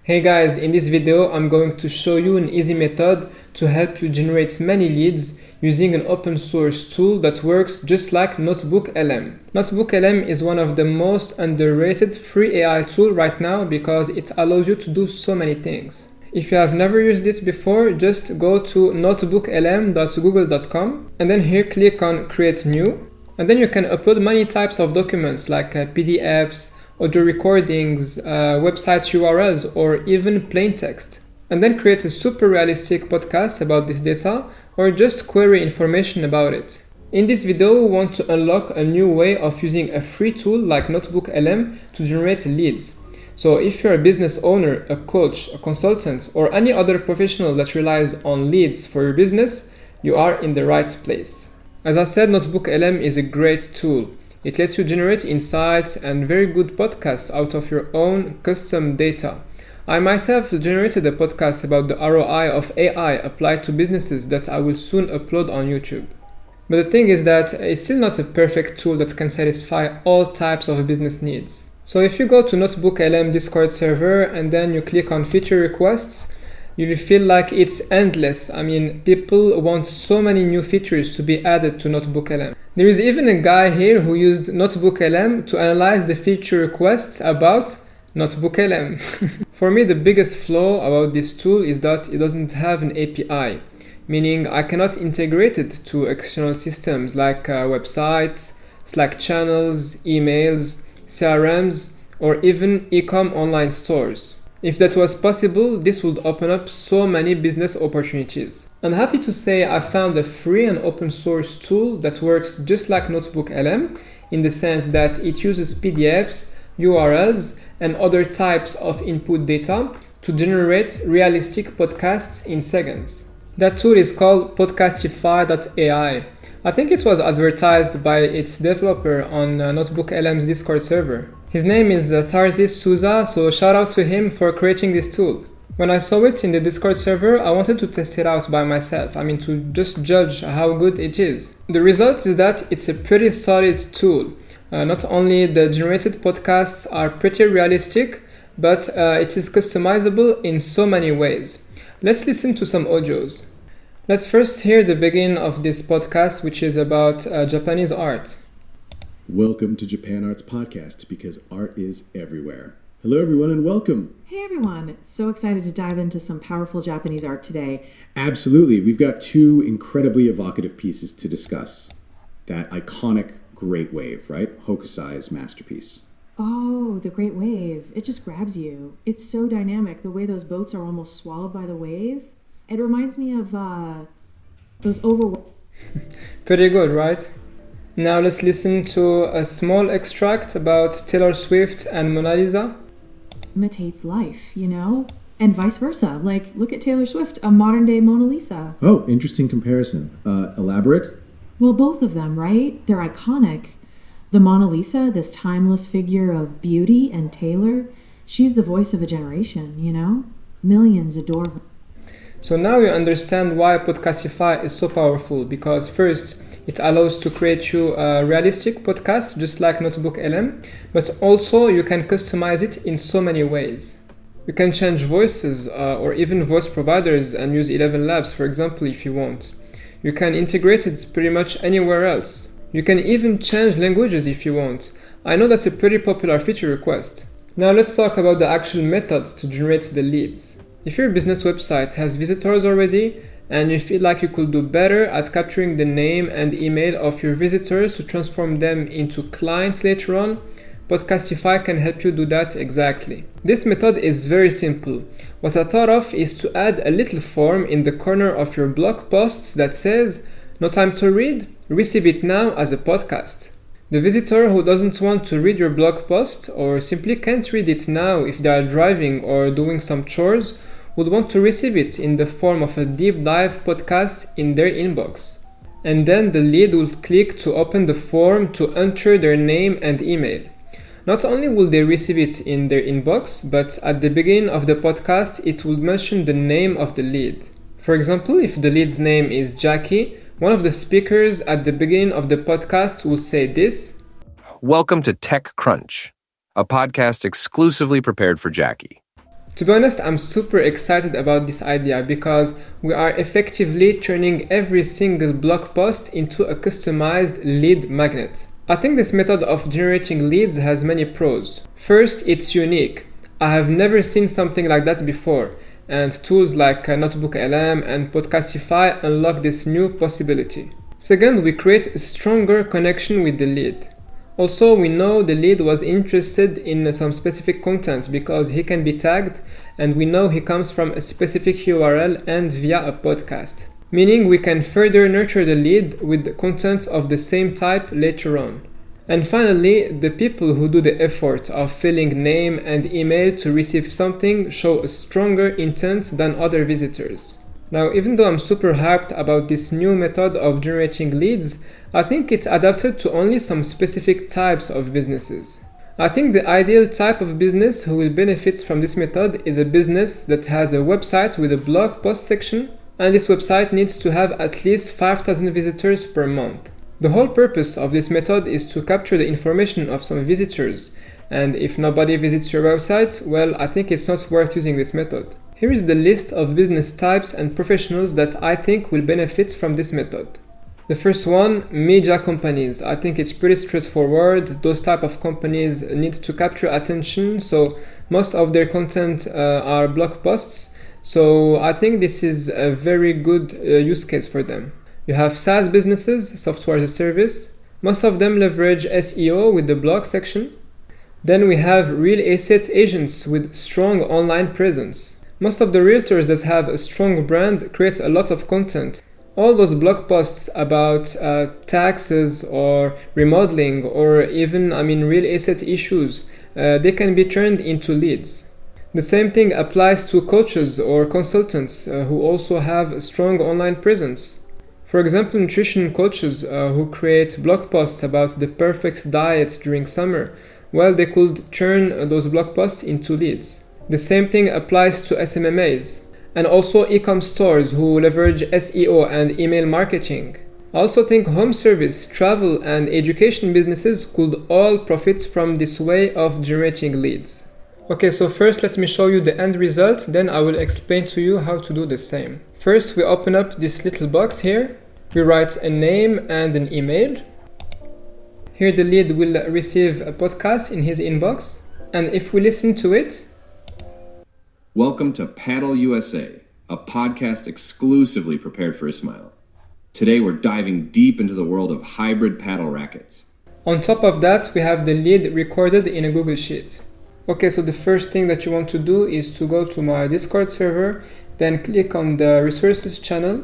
Hey guys, in this video I'm going to show you an easy method to help you generate many leads using an open source tool that works just like NotebookLM. NotebookLM is one of the most underrated free AI tool right now because it allows you to do so many things. If you have never used this before, just go to notebooklm.google.com and then here click on create new, and then you can upload many types of documents like PDFs, audio recordings, website URLs, or even plain text. And then create a super realistic podcast about this data or just query information about it. In this video, we want to unlock a new way of using a free tool like NotebookLM to generate leads. So if you're a business owner, a coach, a consultant, or any other professional that relies on leads for your business, you are in the right place. As I said, NotebookLM is a great tool. It lets you generate insights and very good podcasts out of your own custom data. I myself generated a podcast about the ROI of AI applied to businesses that I will soon upload on YouTube. But the thing is that it's still not a perfect tool that can satisfy all types of business needs. So if you go to NotebookLM Discord server and then you click on feature requests, you will feel like it's endless. I mean, people want so many new features to be added to NotebookLM. There is even a guy here who used NotebookLM to analyze the feature requests about NotebookLM. For me, the biggest flaw about this tool is that it doesn't have an API, meaning I cannot integrate it to external systems like websites, Slack channels, emails, CRMs, or even e-com online stores. If that was possible, this would open up so many business opportunities. I'm happy to say I found a free and open source tool that works just like NotebookLM in the sense that it uses PDFs, URLs, and other types of input data to generate realistic podcasts in seconds. That tool is called Podcastify.ai. I think it was advertised by its developer on NotebookLM's Discord server. His name is Tharsis Souza, so shout out to him for creating this tool. When I saw it in the Discord server, I wanted to test it out by myself, to just judge how good it is. The result is that it's a pretty solid tool. Not only the generated podcasts are pretty realistic, but it is customizable in so many ways. Let's listen to some audios. Let's first hear the beginning of this podcast, which is about Japanese art. Welcome to Japan Arts Podcast, because art is everywhere. Hello everyone and welcome. Hey everyone, so excited to dive into some powerful Japanese art today. Absolutely, we've got two incredibly evocative pieces to discuss. That iconic Great Wave, right? Hokusai's masterpiece. Oh, the Great Wave. It just grabs you. It's so dynamic, the way those boats are almost swallowed by the wave. It reminds me of those Pretty good, right? Now let's listen to a small extract about Taylor Swift and Mona Lisa. Imitates life, and vice versa. Like, look at Taylor Swift, a modern day Mona Lisa. Oh, interesting comparison. Elaborate? Well, both of them, right? They're iconic. The Mona Lisa, this timeless figure of beauty, and Taylor, she's the voice of a generation, Millions adore her. So now you understand why Podcastify is so powerful, because first, it allows to create you a realistic podcast just like NotebookLM, but also you can customize it in so many ways. You can change voices or even voice providers and use 11 Labs, for example, if you want. You can integrate it pretty much anywhere else. You can even change languages if you want. I know that's a pretty popular feature request. Now let's talk about the actual methods to generate the leads. If your business website has visitors already, and you feel like you could do better at capturing the name and email of your visitors to transform them into clients later on, Podcastify can help you do that exactly. This method is very simple. What I thought of is to add a little form in the corner of your blog posts that says, "No time to read? Receive it now as a podcast." The visitor who doesn't want to read your blog post or simply can't read it now if they are driving or doing some chores would want to receive it in the form of a deep dive podcast in their inbox. And then the lead will click to open the form to enter their name and email. Not only will they receive it in their inbox, but at the beginning of the podcast it will mention the name of the lead. For example, if the lead's name is Jackie, one of the speakers at the beginning of the podcast will say this: Welcome to Tech Crunch, a podcast exclusively prepared for Jackie. To be honest, I'm super excited about this idea because we are effectively turning every single blog post into a customized lead magnet. I think this method of generating leads has many pros. First, it's unique. I have never seen something like that before, and tools like NotebookLM and Podcastify unlock this new possibility. Second, we create a stronger connection with the lead. Also, we know the lead was interested in some specific content because he can be tagged, and we know he comes from a specific URL and via a podcast. Meaning we can further nurture the lead with content of the same type later on. And finally, the people who do the effort of filling name and email to receive something show a stronger intent than other visitors. Now, even though I'm super hyped about this new method of generating leads, I think it's adapted to only some specific types of businesses. I think the ideal type of business who will benefit from this method is a business that has a website with a blog post section, and this website needs to have at least 5,000 visitors per month. The whole purpose of this method is to capture the information of some visitors, and if nobody visits your website, well, I think it's not worth using this method. Here is the list of business types and professionals that I think will benefit from this method. The first one, media companies. I think it's pretty straightforward. Those type of companies need to capture attention, so most of their content are blog posts. So I think this is a very good use case for them. You have SaaS businesses, software as a service. Most of them leverage SEO with the blog section. Then we have real estate agents with strong online presence. Most of the realtors that have a strong brand create a lot of content. All those blog posts about taxes or remodeling or even, real estate issues, they can be turned into leads. The same thing applies to coaches or consultants who also have a strong online presence. For example, nutrition coaches who create blog posts about the perfect diet during summer, well, they could turn those blog posts into leads. The same thing applies to SMMAs, and also e-com stores who leverage SEO and email marketing. I also think home service, travel, and education businesses could all profit from this way of generating leads. Okay, so first let me show you the end result, then I will explain to you how to do the same. First, we open up this little box here. We write a name and an email. Here the lead will receive a podcast in his inbox, and if we listen to it, welcome to Paddle USA, a podcast exclusively prepared for Smail. Today we're diving deep into the world of hybrid paddle rackets. On top of that, we have the lead recorded in a Google Sheet. Okay, so the first thing that you want to do is to go to my Discord server, then click on the resources channel,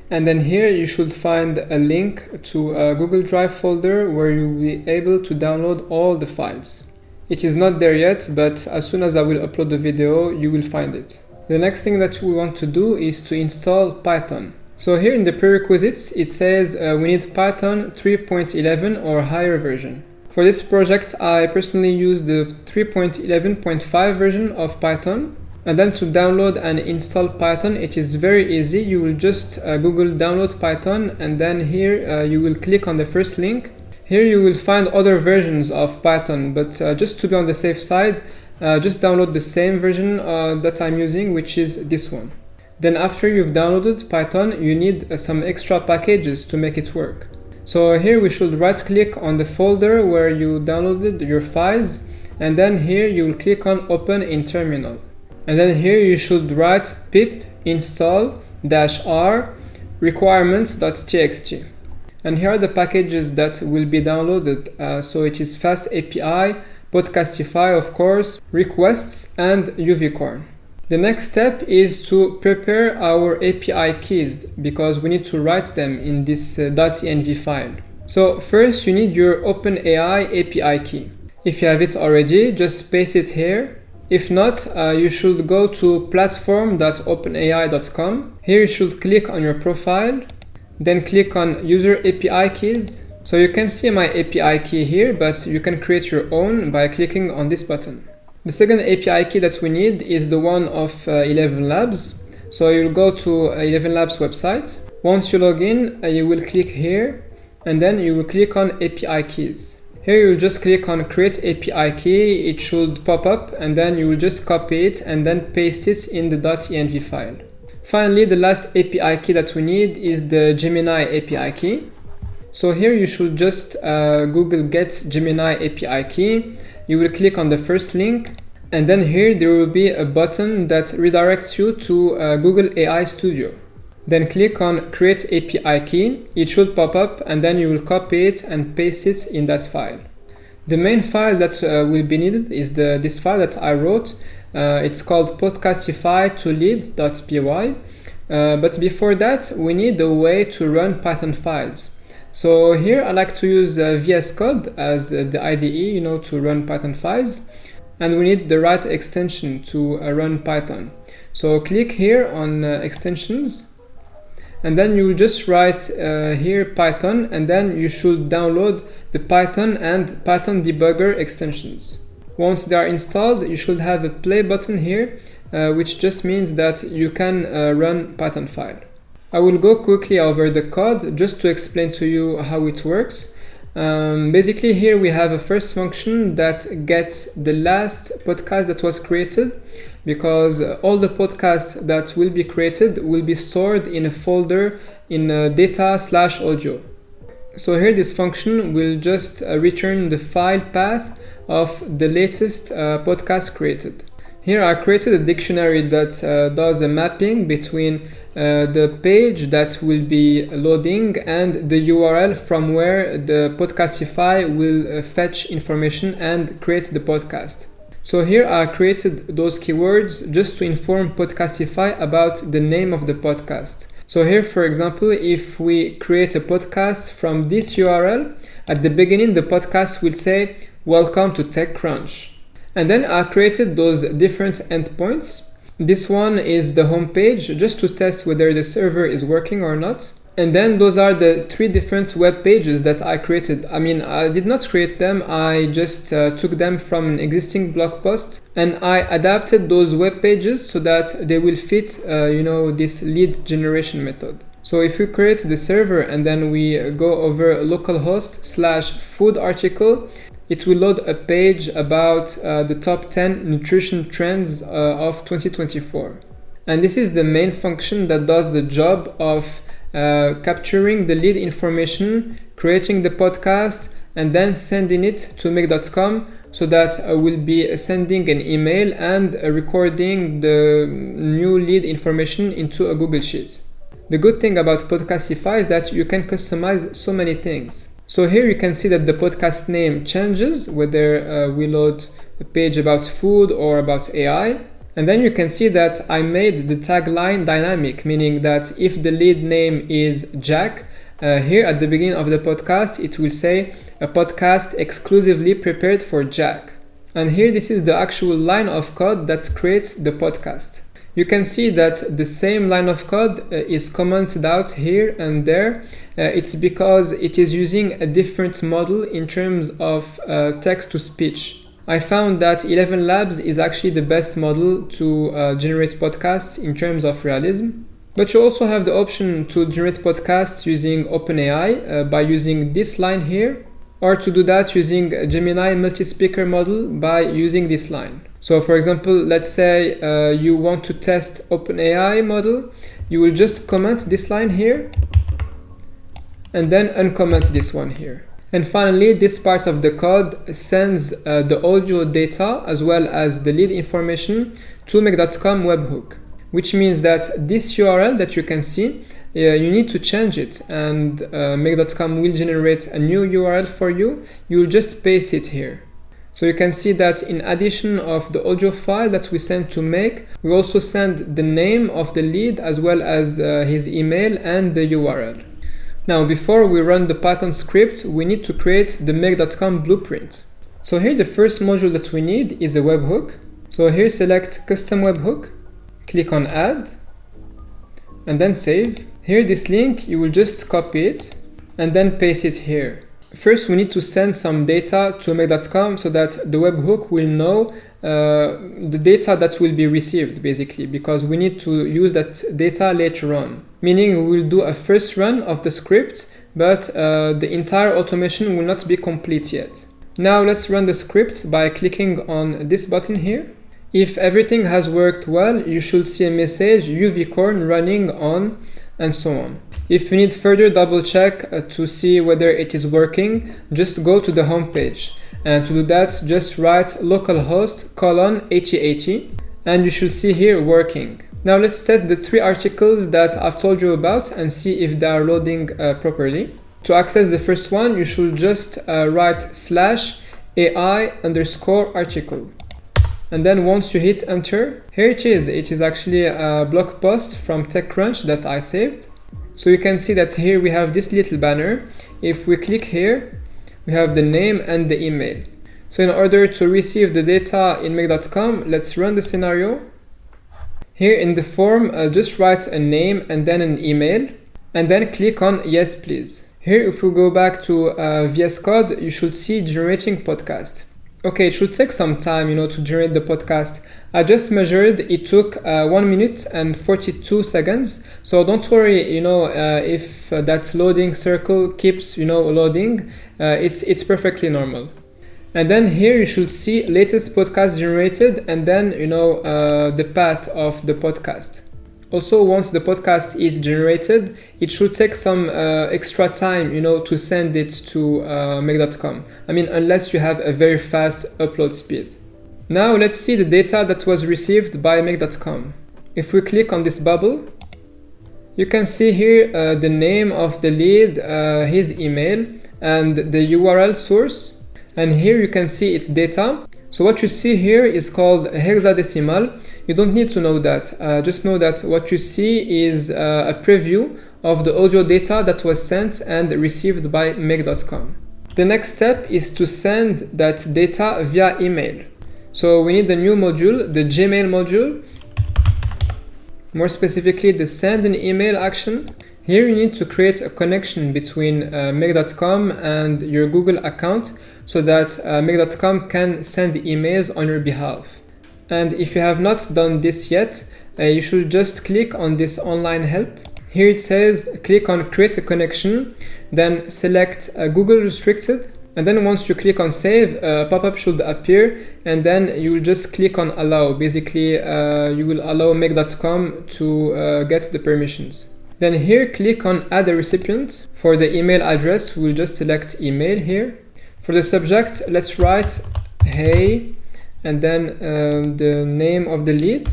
and then here you should find a link to a Google Drive folder where you'll be able to download all the files. It is not there yet, but as soon as I will upload the video, you will find it. The next thing that we want to do is to install Python. So here in the prerequisites, it says we need Python 3.11 or higher version. For this project, I personally use the 3.11.5 version of Python. And then to download and install Python, it is very easy. You will just Google download Python, and then here you will click on the first link. Here you will find other versions of Python, but just to be on the safe side, just download the same version that I'm using, which is this one. Then after you've downloaded Python, you need some extra packages to make it work. So here we should right click on the folder where you downloaded your files, and then here you will click on open in terminal. And then here you should write pip install -r requirements.txt. And here are the packages that will be downloaded. So it is Fast API, Podcastify of course, requests, and UVcorn. The next step is to prepare our API keys because we need to write them in this .env file. So first you need your OpenAI API key. If you have it already, just paste it here. If not, you should go to platform.openai.com. Here you should click on your profile, then click on user API keys. So you can see my API key here, but you can create your own by clicking on this button. The second API key that we need is the one of 11 Labs. So you'll go to 11 Labs website. Once you log in, you will click here, and then you will click on API keys. Here you will just click on create API key, it should pop up, and then you will just copy it and then paste it in the .env file. Finally, the last API key that we need is the Gemini API key. So here you should just Google get Gemini API key. You will click on the first link, and then here there will be a button that redirects you to Google AI Studio. Then click on create API key, it should pop up, and then you will copy it and paste it in that file. The main file that will be needed is this file that I wrote. It's called podcastify2lead.py, but before that we need a way to run Python files. So here I like to use VS Code as the IDE, to run Python files, and we need the right extension to run Python. So click here on extensions, and then you will just write here Python, and then you should download the Python and Python debugger extensions. Once they are installed, you should have a play button here, which just means that you can run Python file. I will go quickly over the code just to explain to you how it works. Basically here we have a first function that gets the last podcast that was created, because all the podcasts that will be created will be stored in a folder in data/audio. So here this function will just return the file path of the latest podcast created. Here I created a dictionary that does a mapping between the page that will be loading and the URL from where the Podcastify will fetch information and create the podcast. So here I created those keywords just to inform Podcastify about the name of the podcast. So here, for example, if we create a podcast from this URL, at the beginning the podcast will say, "Welcome to TechCrunch." And then I created those different endpoints. This one is the home page, just to test whether the server is working or not. And then those are the 3 different web pages that I created. I mean, I did not create them, I just took them from an existing blog post, and I adapted those web pages so that they will fit, this lead generation method. So if we create the server and then we go over localhost/food article, it will load a page about the top 10 nutrition trends of 2024. And this is the main function that does the job of capturing the lead information, creating the podcast, and then sending it to make.com so that we'll be sending an email and recording the new lead information into a Google Sheet. The good thing about Podcastify is that you can customize so many things. So here you can see that the podcast name changes whether we load a page about food or about AI. And then you can see that I made the tagline dynamic, meaning that if the lead name is Jack, here at the beginning of the podcast, it will say a podcast exclusively prepared for Jack. And here this is the actual line of code that creates the podcast. You can see that the same line of code is commented out here and there. It's because it is using a different model in terms of text to speech. I found that 11 Labs is actually the best model to generate podcasts in terms of realism. But you also have the option to generate podcasts using OpenAI by using this line here, or to do that using a Gemini multi-speaker model by using this line. So for example, let's say you want to test OpenAI model, you will just comment this line here and then uncomment this one here. And finally, this part of the code sends the audio data as well as the lead information to make.com webhook, which means that this URL that you can see, you need to change it, and make.com will generate a new URL for you. You'll just paste it here. So you can see that in addition of the audio file that we send to Make, we also send the name of the lead as well as his email and the URL. Now, before we run the Python script, we need to create the make.com blueprint. So here the first module that we need is a webhook. So here select custom webhook, click on add, and then save. Here this link, you will just copy it and then paste it here. First, we need to send some data to make.com so that the webhook will know the data that will be received, basically, because we need to use that data later on. Meaning we will do a first run of the script, but the entire automation will not be complete yet. Now let's run the script by clicking on this button here. If everything has worked well, you should see a message UVcorn running on and so on. If you need further double check to see whether it is working, just go to the home page. And to do that, just write localhost :8080 and you should see here working. Now let's test the 3 articles that I've told you about and see if they are loading properly. To access the first one, you should just write /AI_article. And then once you hit enter, here it is. It is actually a blog post from TechCrunch that I saved. So you can see that here we have this little banner. If we click here, we have the name and the email. So in order to receive the data in Make.com, let's run the scenario. Here in the form, just write a name and then an email, and then click on yes please. Here if we go back to VS Code, you should see generating podcast. Okay, it should take some time, to generate the podcast. I just measured, it took 1 minute and 42 seconds. So don't worry, if that loading circle keeps, loading, it's perfectly normal. And then here you should see latest podcast generated and then, the path of the podcast. Also, once the podcast is generated, it should take some extra time, to send it to Make.com. I mean, unless you have a very fast upload speed. Now let's see the data that was received by Make.com. If we click on this bubble, you can see here the name of the lead, his email, and the URL source. And here you can see its data. So what you see here is called hexadecimal. You don't need to know that. Just know that what you see is a preview of the audio data that was sent and received by Make.com. The next step is to send that data via email. So we need a new module, the Gmail module. More specifically, the send an email action. Here you need to create a connection between Make.com and your Google account so that Make.com can send emails on your behalf. And if you have not done this yet, you should just click on this online help. Here it says click on create a connection, then select Google restricted. And then once you click on save, a pop-up should appear, and then you will just click on allow. Basically, you will allow Make.com to get the permissions. Then here click on add a recipient. For the email address, we'll just select email here. For the subject, let's write hey, and then the name of the lead,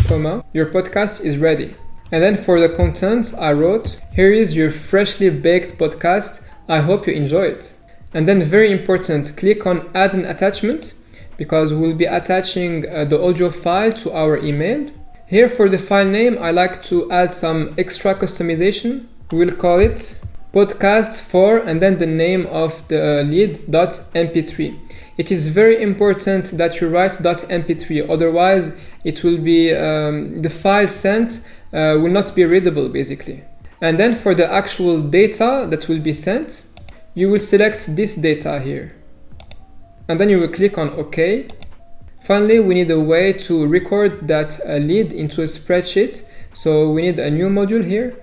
comma, your podcast is ready. And then for the content, I wrote, here is your freshly baked podcast. I hope you enjoy it. And then very important, click on add an attachment because we'll be attaching the audio file to our email. Here for the file name, I like to add some extra customization. We'll call it podcast for and then the name of the lead.mp3. It is very important that you write .mp3, otherwise it will be, the file sent will not be readable basically. And then for the actual data that will be sent, you will select this data here. And then you will click on OK. Finally, we need a way to record that lead into a spreadsheet. So we need a new module here.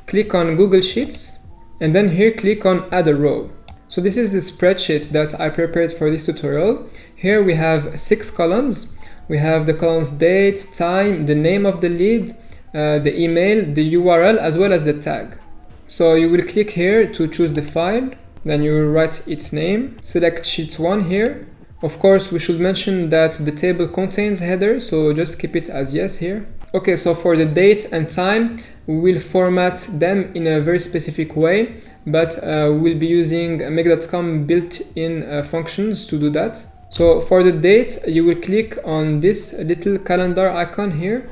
Click on Google Sheets. And then here click on add a row. So this is the spreadsheet that I prepared for this tutorial. Here we have 6 columns. We have the columns date, time, the name of the lead, the email, the URL, as well as the tag. So you will click here to choose the file. Then you will write its name, select sheet 1 here. Of course, we should mention that the table contains header, so just keep it as yes here. Okay, so for the date and time, we will format them in a very specific way, but we'll be using Make.com built-in functions to do that. So for the date, you will click on this little calendar icon here,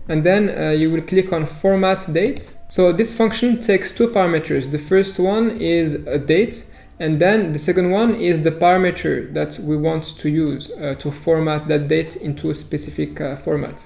and then you will click on format date. So this function takes 2 parameters. The first one is a date, and then the second one is the parameter that we want to use to format that date into a specific format.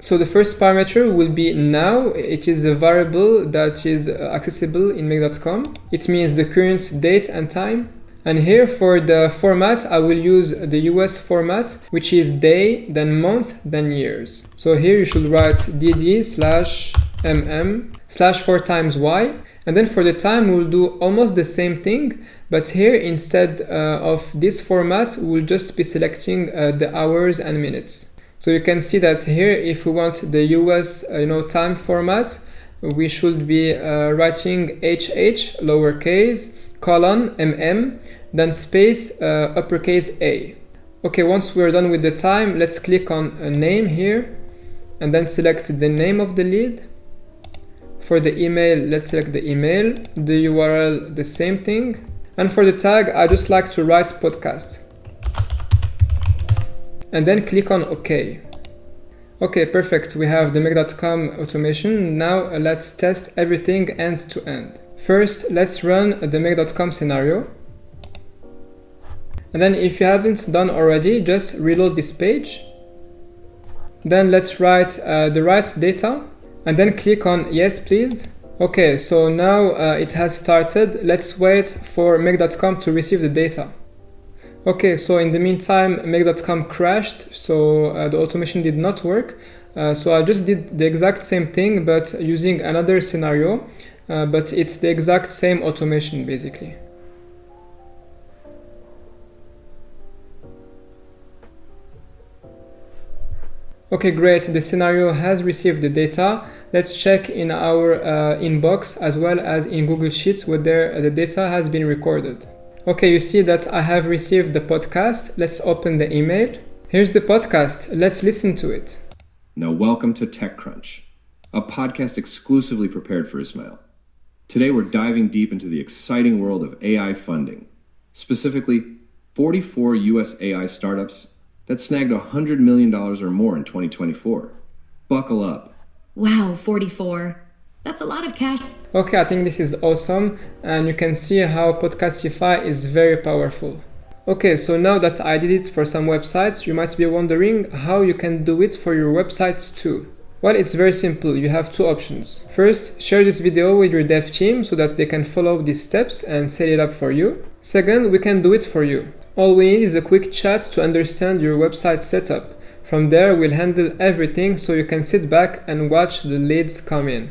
So the first parameter will be now. It is a variable that is accessible in Make.com. It means the current date and time. And here for the format, I will use the US format, which is day, then month, then years. So here you should write dd/mm/4 times y, And then for the time, we'll do almost the same thing, but here instead of this format, we'll just be selecting the hours and minutes. So you can see that here, if we want the US time format, we should be writing HH lowercase colon then space uppercase A. Okay, once we're done with the time, let's click on a name here and then select the name of the lead. For the email, let's select the email, the URL, the same thing. And for the tag, I just like to write podcast. And then click on OK. Okay, perfect. We have the Make.com automation. Now let's test everything end to end. First, let's run the Make.com scenario. And then if you haven't done already, just reload this page. Then let's write the right data and then click on yes, please. Okay, so now it has started. Let's wait for Make.com to receive the data. Okay, so in the meantime, Make.com crashed, so the automation did not work. So I just did the exact same thing, but using another scenario, but it's the exact same automation basically. Okay, great, the scenario has received the data. Let's check in our inbox as well as in Google Sheets whether the data has been recorded. Okay, you see that I have received the podcast. Let's open the email. Here's the podcast. Let's listen to it. Now, welcome to TechCrunch, a podcast exclusively prepared for Smail. Today, we're diving deep into the exciting world of AI funding, specifically 44 US AI startups that snagged $100 million or more in 2024. Buckle up. Wow, 44. That's a lot of cash. Okay, I think this is awesome, and you can see how Podcastify is very powerful. Okay, so now that I did it for some websites, you might be wondering how you can do it for your websites too. Well, it's very simple. You have two options. First, share this video with your dev team so that they can follow these steps and set it up for you. Second, we can do it for you. All we need is a quick chat to understand your website setup. From there, we'll handle everything so you can sit back and watch the leads come in.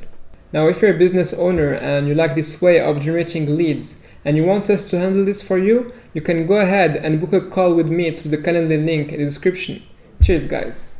Now, if you're a business owner and you like this way of generating leads and you want us to handle this for you, you can go ahead and book a call with me through the Calendly link in the description. Cheers, guys.